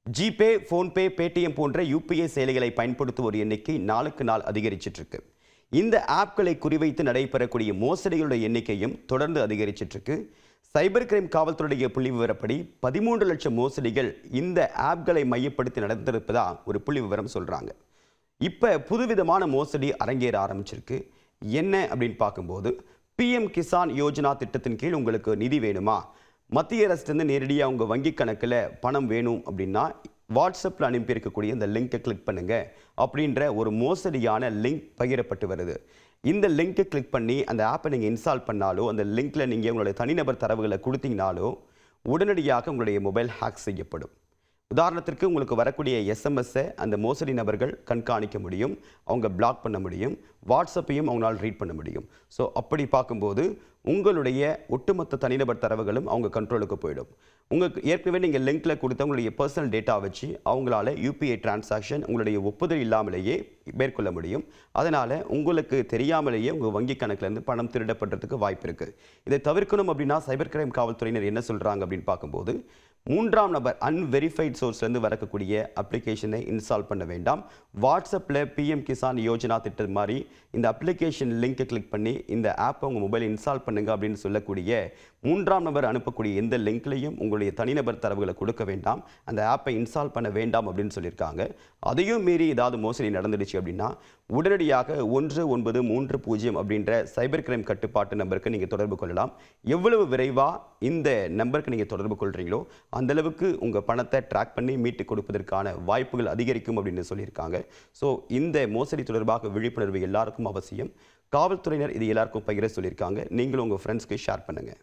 GPay, PhonePe, Paytm போன்ற UPI செயலிகளை பயன்படுத்துவோர் எண்ணிக்கை நாளுக்கு நாள் அதிகரிச்சிட்டு இருக்கு. இந்த ஆப்களை குறிவைத்து நடைபெறக்கூடிய மோசடிகளுடைய எண்ணிக்கையும் தொடர்ந்து அதிகரிச்சிட்டு இருக்கு. சைபர் கிரைம் காவல்துறையுடைய புள்ளி விவரப்படி 13 லட்சம் மோசடிகள் இந்த ஆப்களை மையப்படுத்தி நடந்திருப்பதா ஒரு புள்ளி விவரம் சொல்றாங்க. இப்போ புதுவிதமான மோசடி அரங்கேற ஆரம்பிச்சிருக்கு. என்ன அப்படின்னு பார்க்கும்போது, பிஎம் கிசான் யோஜனா திட்டத்தின் கீழ் உங்களுக்கு நிதி வேணுமா, மத்திய அரசுலேருந்து நேரடியாக உங்கள் வங்கி கணக்கில் பணம் வேணும் அப்படின்னா வாட்ஸ்அப்பில் அனுப்பியிருக்கக்கூடிய இந்த லிங்கை கிளிக் பண்ணுங்க அப்படின்ற ஒரு மோசடியான லிங்க் பகிரப்பட்டு வருது. இந்த லிங்கை கிளிக் பண்ணி அந்த ஆப்பை நீங்கள் இன்ஸ்டால் பண்ணாலோ, அந்த லிங்க்ல நீங்கள் உங்களுடைய தனிநபர் தரவுகளை கொடுத்தீங்கனாலோ உடனடியாக உங்களுடைய மொபைல் ஹேக் செய்யப்படும். உதாரணத்திற்கு உங்களுக்கு வரக்கூடிய எஸ்எம்எஸ்ஸை அந்த மோசடி நபர்கள் கண்காணிக்க முடியும், அவங்க பிளாக் பண்ண முடியும், வாட்ஸ்அப்பையும் அவங்களால் ரீட் பண்ண முடியும். ஸோ அப்படி பார்க்கும்போது உங்களுடைய ஒட்டுமொத்த தனிநபர் தரவுகளும் அவங்க கண்ட்ரோலுக்கு போயிடும். உங்களுக்கு ஏற்கனவே நீங்கள் லிங்க்ல கொடுத்த உங்களுடைய பர்சனல் டேட்டா வச்சு அவங்களால யூபிஐ டிரான்சாக்ஷன் உங்களுடைய ஒப்புதல் இல்லாமலேயே மேற்கொள்ள முடியும். அதனால் உங்களுக்கு தெரியாமலேயே உங்கள் வங்கி கணக்கிலேருந்து பணம் திருடப்படுறதுக்கு வாய்ப்பு இருக்குது. இதை தவிர்க்கணும் அப்படின்னா சைபர் கிரைம் காவல்துறையினர் என்ன சொல்கிறாங்க அப்படின்னு பார்க்கும்போது, மூன்றாம் நபர் அன்வெரிஃபைட் சோர்ஸ்லேருந்து வரக்கூடிய அப்ளிகேஷனை இன்ஸ்டால் பண்ண வேண்டாம். வாட்ஸ்அப்பில் பிஎம் கிசான் யோஜனா திட்டம் மாதிரி இந்த அப்ளிகேஷன் லிங்கை கிளிக் பண்ணி இந்த ஆப்பை உங்கள் மொபைல் இன்ஸ்டால் பண்ணுங்க அப்படின்னு சொல்லக்கூடிய மூன்றாம் நபர் அனுப்பக்கூடிய எந்த லிங்க்லையும் உங்களுடைய தனிநபர் தரவுகளை கொடுக்க வேண்டாம், அந்த ஆப்பை இன்ஸ்டால் பண்ண வேண்டாம் அப்படின்னு சொல்லியிருக்காங்க. அதையும் மீறி ஏதாவது மோசடி நடந்துடுச்சு அப்படின்னா உடனடியாக 1930 அப்படின்ற சைபர் கிரைம் கட்டுப்பாட்டு நம்பருக்கு நீங்கள் தொடர்பு கொள்ளலாம். எவ்வளவு விரைவாக இந்த நம்பருக்கு நீங்கள் தொடர்பு கொள்கிறீங்களோ அந்த அளவுக்கு உங்கள் பணத்தை ட்ராக் பண்ணி மீட்டு கொடுப்பதற்கான வாய்ப்புகள் அதிகரிக்கும் அப்படின்னு சொல்லியிருக்காங்க. ஸோ இந்த மோசடி தொடர்பாக விழிப்புணர்வு எல்லாருக்கும் அவசியம். காவல்துறையினர் இது எல்லாருக்கும் பகிர சொல்லியிருக்காங்க. நீங்களும் உங்கள் ஃப்ரெண்ட்ஸ்க்கு ஷேர் பண்ணுங்கள்.